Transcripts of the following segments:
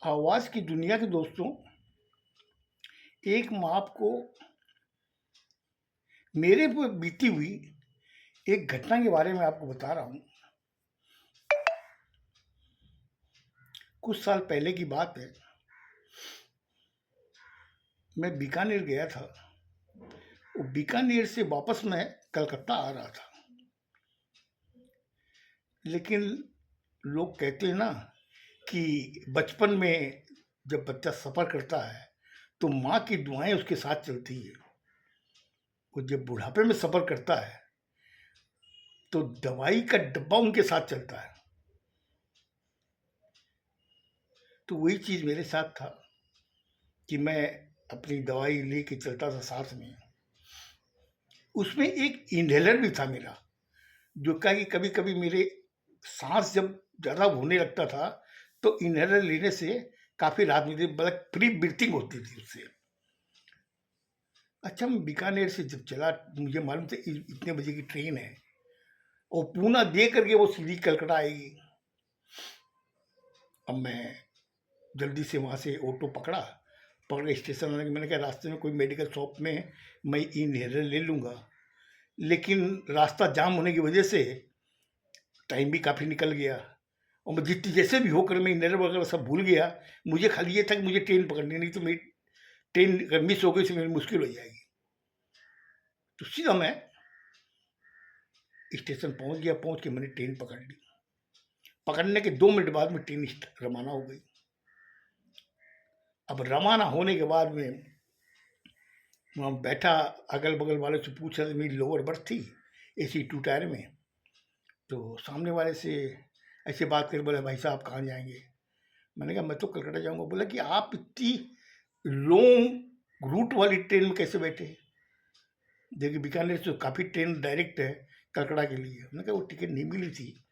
आवाज़ की दुनिया के दोस्तों, एक मैं आपको मेरे पे बीती हुई एक घटना के बारे में आपको बता रहा हूँ। कुछ साल पहले की बात है, मैं बीकानेर गया था। वो बीकानेर से वापस मैं कलकत्ता आ रहा था। लेकिन लोग कहते हैं ना कि बचपन में जब बच्चा सफ़र करता है, तो माँ की दुआएँ उसके साथ चलती हैं। वो जब बुढ़ापे में सफ़र करता है, तो दवाई का डब्बा उनके साथ चलता है। तो वही चीज़ मेरे साथ था कि मैं अपनी दवाई लेके चलता था साथ में। उसमें एक इन्हेलर भी था मेरा, जो क्या कि कभी-कभी मेरे साँस जब ज़्यादा होने लगता था, तो इन्हेलर लेने से काफ़ी राहत मिलती, मतलब फ्री ब्रीथिंग होती थी उससे। अच्छा, मैं बीकानेर से जब चला, मुझे मालूम था इतने बजे की ट्रेन है और पूना दे करके वो सीधी कलकत्ता आएगी। अब मैं जल्दी से वहाँ से ऑटो पकड़ा, पकड़ के स्टेशन आने के मैंने कहा रास्ते में कोई मेडिकल शॉप में मैं इन्हेलर ले लूँगा। लेकिन रास्ता जाम होने की वजह से टाइम भी काफ़ी निकल गया और मैं जितनी जैसे भी होकर मैं इन्हेलर वगैरह सब भूल गया। मुझे खाली ये था कि मुझे ट्रेन पकड़नी है, नहीं तो मेरी ट्रेन अगर मिस हो गई तो मेरी मुश्किल हो जाएगी। तो सीधा मैं स्टेशन पहुँच गया, पहुँच के मैंने ट्रेन पकड़ ली। पकड़ने के 2 मिनट बाद में ट्रेन रवाना हो गई। अब रवाना होने के बाद में वहाँ बैठा, अगल-बगल वाले से पूछा तो मेरी लोअर बर्थ थी, एसी 2 टायर में। तो सामने वाले से ऐसे बात कर बोला, भाई साहब कहाँ जाएँगे? मैंने कहा मैं तो कलकत्ता जाऊँगा। बोला कि आप इतनी लॉन्ग रूट वाली ट्रेन में कैसे बैठे? देखिए बीकानेर से काफ़ी ट्रेन डायरेक्ट है कलकत्ता के लिए। मैंने कहा वो टिकट नहीं मिली थी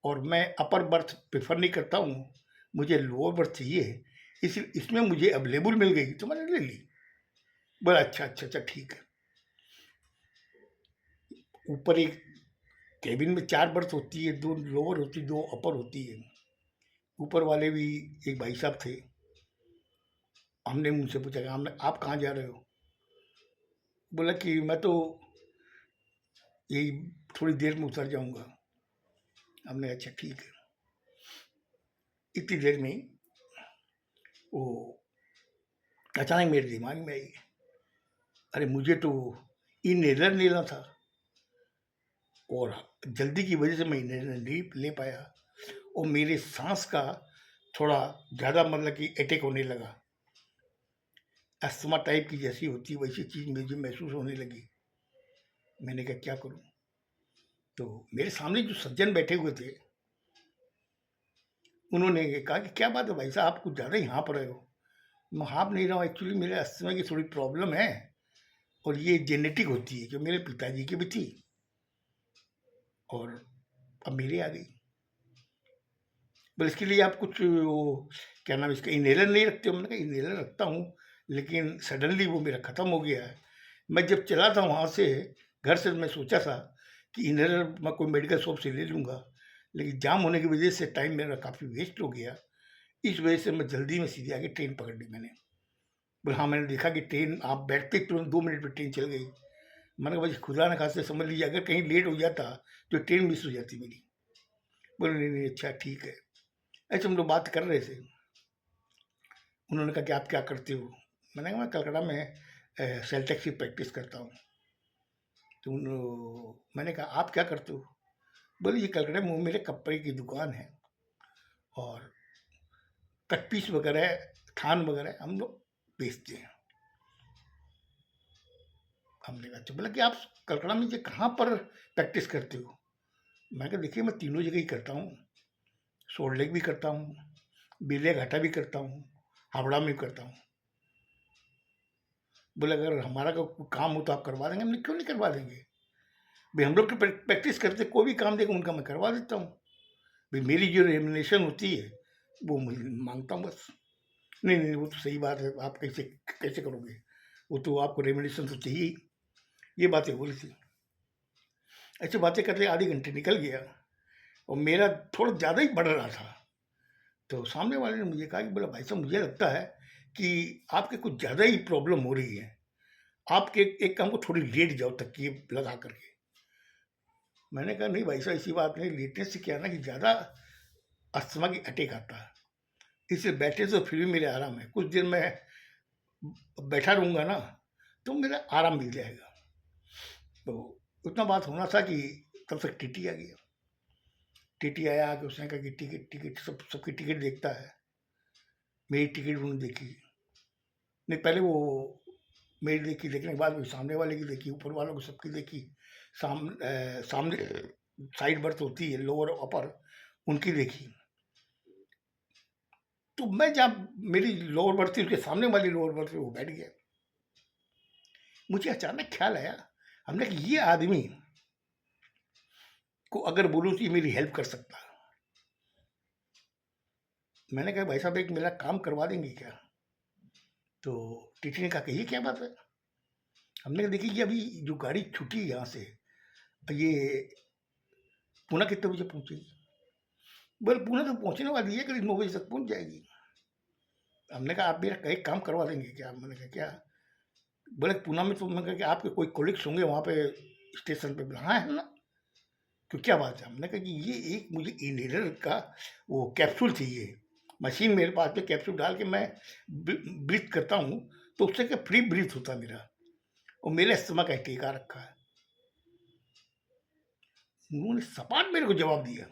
और मैं अपर बर्थ प्रेफ़र नहीं करता हूँ, मुझे लोअर बर्थ चाहिए। इसमें मुझे अवेलेबल मिल गई तो मैंने ले ली। बोला अच्छा, अच्छा, अच्छा ठीक है। ऊपर एक केबिन में 4 बर्थ होती है, 2 लोअर होती है, 2 अपर होती है। ऊपर वाले भी एक भाई साहब थे। हमने उनसे पूछा कि हमने आप कहाँ जा रहे हो? बोला कि मैं तो यही थोड़ी देर में उतर जाऊँगा। हमने अच्छा ठीक है। इतनी देर में ही वो अचानक मेरे दिमाग में आई, अरे मुझे तो इन्हेलर लेना था और जल्दी की वजह से मैं इन्हेलर नहीं ले पाया और मेरे साँस का थोड़ा ज़्यादा मतलब कि अटैक होने लगा। अस्थमा टाइप की जैसी होती है वैसी चीज़ मुझे महसूस होने लगी। मैंने कहा क्या करूँ? तो मेरे सामने जो सज्जन बैठे हुए थे, उन्होंने कहा कि क्या बात है भाई साहब, आप कुछ ज़्यादा ही हाँफ रहे हो। मैं हाँफ नहीं रहा हूँ, एक्चुअली मेरे अस्थमा की थोड़ी प्रॉब्लम है और ये जेनेटिक होती है, जो मेरे पिताजी की भी थी और अब मेरे आ गई। बोले इसके लिए आप कुछ वो क्या नाम है इसका इन्हेलर नहीं रखते हो? मैंने कहा इन्हेलर रखता हूँ, लेकिन सडनली वो मेरा ख़त्म हो गया है। मैं जब चला था वहाँ से, घर से मैं सोचा था कि इन्हेलर मैं कोई मेडिकल शॉप से ले लूँगा, लेकिन जाम होने की वजह से टाइम मेरा काफ़ी वेस्ट हो गया। इस वजह से मैं जल्दी में सीधे आके ट्रेन पकड़ ली मैंने। बोले हाँ, मैंने देखा कि ट्रेन आप बैठते ही तुरंत 2 मिनट में ट्रेन चल गई। मैंने कहा भाई खुदा ना खास्ता समझ लीजिए अगर कहीं लेट हो जाता तो ट्रेन मिस हो जाती मेरी। बोले नहीं, नहीं अच्छा ठीक है। ऐसे हम लोग बात कर रहे थे। उन्होंने कहा कि आप क्या करते हो? मैंने कहा मैं कलकत्ता में सेल टैक्स की प्रैक्टिस करता हूँ। तो मैंने कहा आप क्या करते हो? बोले ये कलकत्ता में मेरे कपड़े की दुकान है और कट पीस वगैरह, थान वगैरह हम लोग बेचते हैं। हमने कहा अच्छा। बोला कि आप कलकत्ता में ये कहाँ पर प्रैक्टिस करते हो? मैं कहा देखिए मैं तीनों जगह ही करता हूँ, सॉल्ट लेक भी करता हूँ, बेलिया घाटा भी करता हूँ, हावड़ा में भी करता हूँ। बोले अगर हमारा कोई काम हो तो आप करवा देंगे? हमने क्यों नहीं करवा देंगे? भाई हम लोग तो प्रैक्टिस करते, कोई भी काम देगा उनका मैं करवा देता हूँ। भाई मेरी जो रेमुनरेशन होती है वो मांगता हूँ बस। नहीं नहीं वो तो सही बात है, आप कैसे कैसे करोगे? वो तो आपको रेमुनरेशन तो चाहिए ही। ये बातें बोली थी। ऐसे बातें करते आधे घंटे निकल गया और मेरा थोड़ा ज़्यादा ही बढ़ रहा था। तो सामने वाले ने मुझे कहा कि बोला भाई साहब मुझे लगता है कि आपके कुछ ज़्यादा ही प्रॉब्लम हो रही है, आप एक काम को थोड़ी लेट जाओ तकिए लगा करके। मैंने कहा नहीं भाई साहब ऐसी बात नहीं, लेटने से क्या है ना कि ज़्यादा अस्थमा की अटैक आता है, इसलिए बैठने से फिर भी मेरे आराम है, कुछ देर मैं बैठा रहूँगा ना तो मेरा आराम मिल जाएगा। तो उतना बात होना था कि तब तक टीटी आ गया। टीटी आया आके उसने कहा कि टिकट टिकट सबकी टिकट देखता है। मेरी टिकट उन्होंने देखी, नहीं पहले वो मेरी देखी, देखने के बाद वो सामने वाले की देखी, ऊपर वालों की सबकी देखी। सामने साइड बर्थ होती है लोअर अपर, उनकी देखी। तो मैं जहाँ मेरी लोअर बर्थ थी उसके सामने वाली लोअर बर्थ पे वो बैठ गया। मुझे अचानक ख्याल आया, हमने कहा ये आदमी को अगर बोलूँ तो ये मेरी हेल्प कर सकता है। मैंने कहा भाई साहब एक मेरा काम करवा देंगे क्या? तो टीटी ने कहा कि ये क्या बात है? हमने कहा देखिए ये अभी जो गाड़ी छूटी यहाँ से, ये पुणे कितने बजे पहुँचेगी? बोले पुणे तो पहुँचने वाली है, करीब 9 बजे तक पहुँच जाएगी। हमने कहा आप मेरा एक काम करवा देंगे क्या? मैंने कहा क्या? बोले पुणे में तो मैंने कहा कि आपके कोई कोलिग्स होंगे वहाँ पे स्टेशन पे? हाँ है ना। तो क्या बात है? हमने कहा कि ये एक मुझे इनहेलर का वो कैप्सूल चाहिए, मशीन मेरे पास में कैप्सूल डाल के मैं ब्रीथ करता हूँ तो उससे क्या फ्री ब्रीथ होता है मेरा, और मेरे अस्थमा का टीका रखा है। उन्होंने सपाट मेरे को जवाब दिया,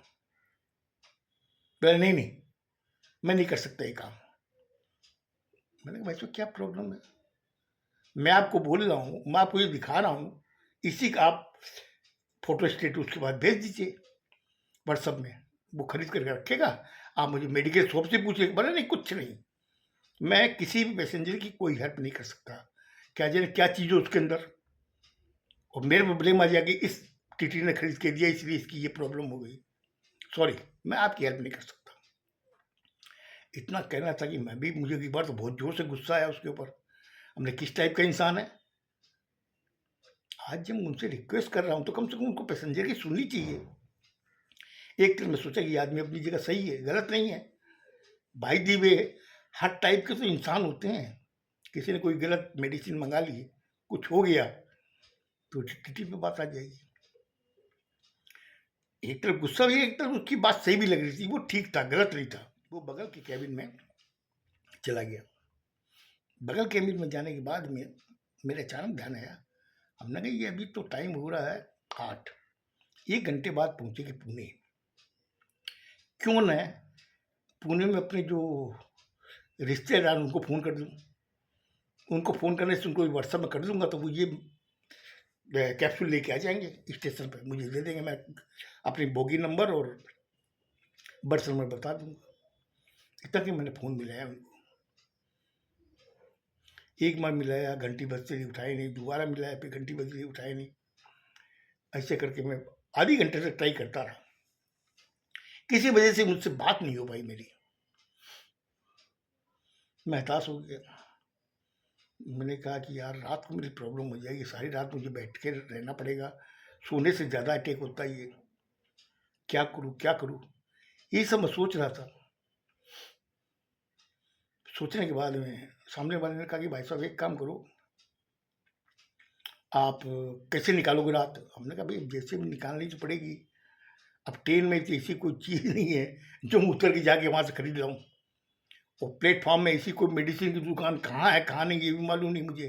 बोले नहीं नहीं मैं नहीं कर सकता ये काम। मैंने कहा भाई तो क्या प्रॉब्लम है? मैं आपको बोल रहा हूँ, मैं आपको ये दिखा रहा हूँ, इसी का आप फोटो स्टेट उसके बाद भेज दीजिए व्हाट्सअप में, वो खरीद करके रखेगा। आप मुझे मेडिकल शॉप से पूछिए। बोले नहीं कुछ नहीं, मैं किसी भी पैसेंजर की कोई हेल्प नहीं कर सकता, क्या जाने क्या चीज़ है उसके अंदर, और मेरे पे ब्लेम आ जाएगा कि इस टीटी ने खरीद के दिया इसलिए इसकी ये प्रॉब्लम हो गई। सॉरी, मैं आपकी हेल्प नहीं कर सकता। इतना कहना था कि मैं भी, मुझे एक बार तो बहुत जोर से गुस्सा आया उसके ऊपर। हमने किस टाइप का इंसान है? आज जब मैं उनसे रिक्वेस्ट कर रहा हूँ तो कम से कम उनको पैसेंजर की सुननी चाहिए। एक तरह में सोचा कि ये आदमी अपनी जगह सही है, गलत नहीं है। भाई दी वे हर टाइप के तो इंसान होते हैं, किसी ने कोई गलत मेडिसिन मंगा ली, कुछ हो गया तो टीटी पे बात आ जाएगी। एक तरफ गुस्सा भी, एक तरफ उसकी बात सही भी लग रही थी, वो ठीक था, गलत नहीं था। वो बगल के कैबिन में चला गया। बगल कैबिन में जाने के बाद में मेरे अचानक ध्यान आया, हमने कहा ये अभी तो टाइम हो रहा है 8, 1 घंटे बाद पहुंचेगी पुणे, क्यों न पुणे में अपने जो रिश्तेदार उनको फ़ोन कर दूँ। उनको फ़ोन करने से उनको व्हाट्सएप में कर दूंगा तो वो ये कैप्सूल लेके आ जाएंगे स्टेशन पर, मुझे दे देंगे। मैं अपनी बोगी नंबर और बर्थ नंबर बता दूंगा। इतना कि मैंने फ़ोन मिलाया उनको, एक बार मिलाया, घंटी बजते रही, उठाए नहीं, दोबारा मिलाया, फिर घंटी बज रही, उठाए नहीं। ऐसे करके मैं आधे घंटे तक ट्राई करता रहा, किसी वजह से मुझसे बात नहीं हो पाई मेरी। मैं हताश हो गया। मैंने कहा कि यार रात को मेरी प्रॉब्लम हो जाएगी, सारी रात मुझे बैठ के रहना पड़ेगा, सोने से ज़्यादा अटैक होता है ये, क्या करूँ क्या करूँ, ये सब मैं सोच रहा था। सोचने के बाद में सामने वाले ने कहा कि भाई साहब एक काम करो, आप कैसे निकालोगे रात? हमने कहा भाई जैसे भी निकालनी तो पड़ेगी, अब ट्रेन में तो ऐसी कोई चीज़ नहीं है जो मैं उतर के जाके वहाँ से खरीद लाऊं, और प्लेटफॉर्म में ऐसी कोई मेडिसिन की दुकान कहाँ है कहाँ नहीं ये भी मालूम नहीं मुझे।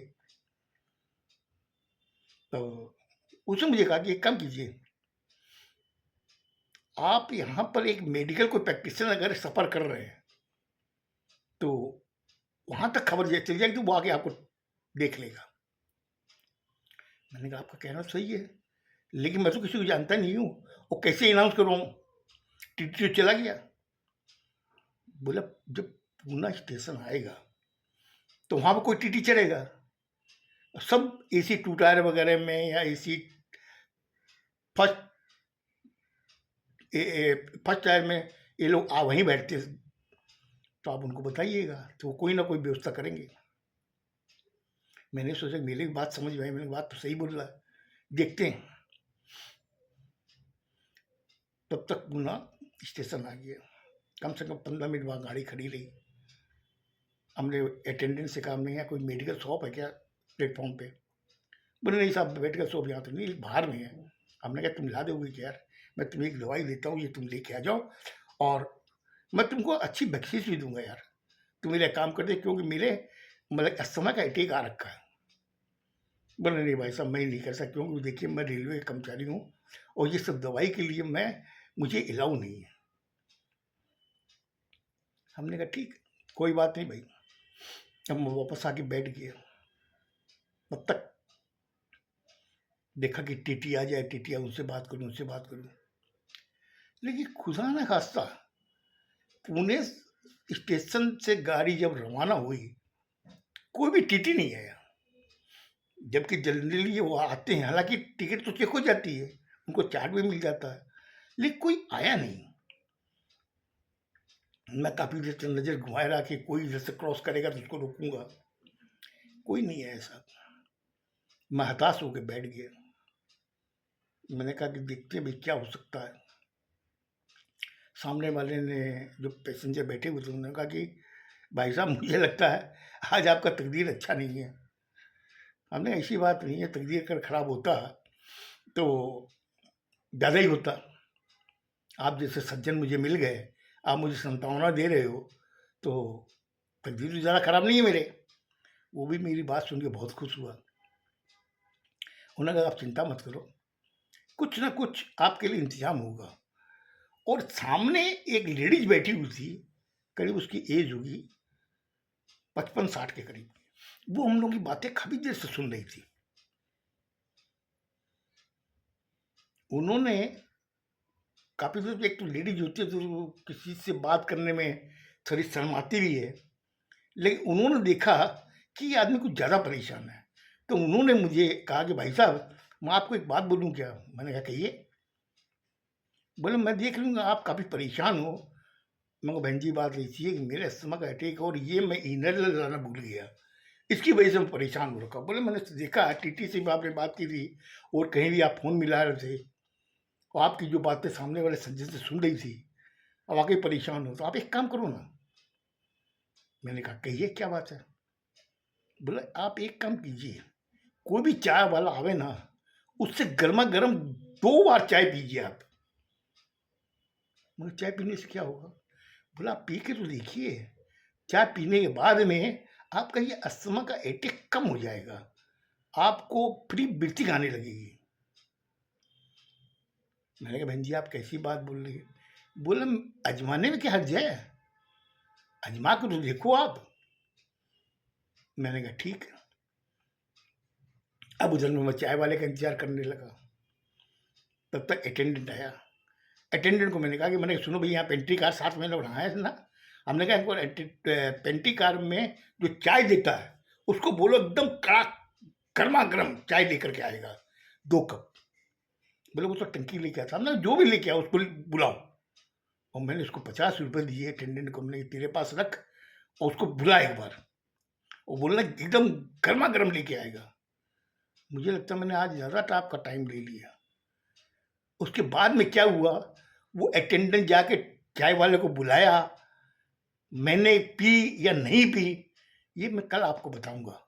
तो उसने मुझे कहा कि एक काम कीजिए, आप यहाँ पर एक मेडिकल कोई प्रैक्टिशनर अगर सफ़र कर रहे हैं तो वहाँ तक खबर चल जाएगी तो वो आके आपको देख लेगा। मैंने कहा आपका कहना सही है, लेकिन मैं तो किसी को जानता नहीं हूँ, और कैसे अनाउंस करवाऊँ? टीटी तो चला गया। बोला जब पूना स्टेशन आएगा तो वहाँ पर कोई टीटी चढ़ेगा, सब एसी टू टायर वगैरह में या एसी फर्स्ट फर्स्ट टायर में ये लोग वहीं बैठते हैं, तो आप उनको बताइएगा तो वो कोई ना कोई व्यवस्था करेंगे। मैंने सोचा मेरी बात समझ में आई, मैंने बात तो सही बोल रहा है, देखते हैं। तब तक पूना स्टेशन आ गया। कम से कम 15 मिनट वहाँ गाड़ी खड़ी रही। हमने अटेंडेंट से कहा, हमने यहाँ कोई मेडिकल शॉप है क्या प्लेटफॉर्म पे? बोले नहीं साहब, मेडिकल शॉप यहाँ तो नहीं, बाहर में है। हमने कहा तुम ला दोगे क्या यार, मैं तुम्हें एक दवाई देता हूँ, ये तुम लेके आ जाओ और मैं तुमको अच्छी बख्शीश भी दूंगा यार, तुम मेरा काम कर दे, क्योंकि मेरे मतलब अस्थमा का अटैक आ रखा है। बोले नहीं भाई साहब, मैं नहीं कर सकता, क्योंकि देखिए मैं रेलवे का कर्मचारी हूँ और ये सब दवाई के लिए मुझे अलाउ नहीं है। हमने कहा ठीक, कोई बात नहीं भाई। अब मैं वापस आके बैठ गया, तब तक देखा कि टीटी आ जाए, टीटी उनसे बात करूं, उनसे बात करूं। लेकिन खुदा न खास्ता, पुणे स्टेशन से गाड़ी जब रवाना हुई, कोई भी टीटी नहीं आया। जबकि जनरली वो आते हैं, हालांकि टिकट तो चेक हो जाती है, उनको चार्ट भी मिल जाता है, लेकिन कोई आया नहीं। मैं काफी देर तक नजर घुमाए रहा कि कोई इधर से क्रॉस करेगा तो उसको रोकूंगा, कोई नहीं आया साहब। मैं हताश होकर बैठ गया। मैंने कहा कि देखते हैं भाई क्या हो सकता है। सामने वाले ने, जो पैसेंजर बैठे हुए थे, उन्होंने कहा कि भाई साहब मुझे लगता है आज आपका तकदीर अच्छा नहीं है। हमने ऐसी बात नहीं है, तकदीर अगर खराब होता तो ज़्यादा ही होता। आप जैसे सज्जन मुझे मिल गए, आप मुझे संतावना दे रहे हो, तो तकदीर तो ज़्यादा खराब नहीं है मेरे। वो भी मेरी बात सुन के बहुत खुश हुआ। उन्होंने कहा आप चिंता मत करो, कुछ ना कुछ आपके लिए इंतजाम होगा। और सामने एक लेडीज बैठी हुई थी, करीब उसकी एज होगी 55-60 के करीब। वो हम लोगों की बातें काफी देर से सुन रही थी। उन्होंने काफी देर, एक तो लेडीज होती है तो किसी से बात करने में थोड़ी शर्माती भी है, लेकिन उन्होंने देखा कि ये आदमी कुछ ज्यादा परेशान है, तो उन्होंने मुझे कहा कि भाई साहब मैं आपको एक बात बोलूं क्या? मैंने कहा कहिए। बोले मैं देख लूंगा आप काफी परेशान हो। मैं कहा बहन जी बात ऐसी है कि मेरे अस्थमा का अटैक, और ये मैं इनहेलर लाना भूल गया, इसकी वजह से मैं परेशान हो रखा। बोले मैंने देखा टीटी से भी आपने बात की थी और कहीं भी आप फोन मिला रहे थे, और आपकी जो बातें सामने वाले सज्जन से सुन रही थी, अब वाकई परेशान हो, तो आप एक काम करो ना। मैंने कहा कहिए क्या बात है? बोले आप एक काम कीजिए, कोई भी चाय वाला आवे ना, उससे गर्मा गर्म 2 बार चाय पीजिए आप। मुझे चाय पीने से क्या होगा? बोला आप पी के तो देखिए, चाय पीने के बाद में आपका ये अस्थमा का अटैक कम हो जाएगा, आपको फ्री ब्रीथिंग आने लगेगी। मैंने कहा बहन जी आप कैसी बात बोल रही है? बोले अजमाने में क्या हर्ज है, अजमा कर तो देखो आप। मैंने कहा ठीक है। अब उधर में मैं चाय वाले का इंतजार करने लगा, तब तक अटेंडेंट आया। अटेंडेंट को मैंने कहा कि मैंने सुनो भैया यहाँ पेंट्री कार साथ में बढ़ाया है ना। हमने कहा इनको पेंट्री कार में जो चाय देता है उसको बोलो एकदम कड़ा गर्मा गर्म चाय लेकर के आएगा 2 कप। बोले वो तो टंकी लेके आता, हमने जो भी लेके आओ उसको बुलाओ। और मैंने उसको 50 रुपये दिए अटेंडेंट को, हमने तेरे पास रख और उसको बुला एक बार, वो बोलना एकदम गर्मा गर्म लेके आएगा। मुझे लगता है मैंने आज ज़्यादा आपका टाइम ले लिया। उसके बाद में क्या हुआ, वो अटेंडेंट जाके चाय वाले को बुलाया, मैंने पी या नहीं पी ये मैं कल आपको बताऊंगा।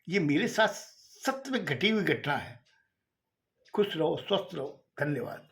ये मेरे साथ सत्य में घटी हुई घटना है। खुश रहो, स्वस्थ रहो, धन्यवाद।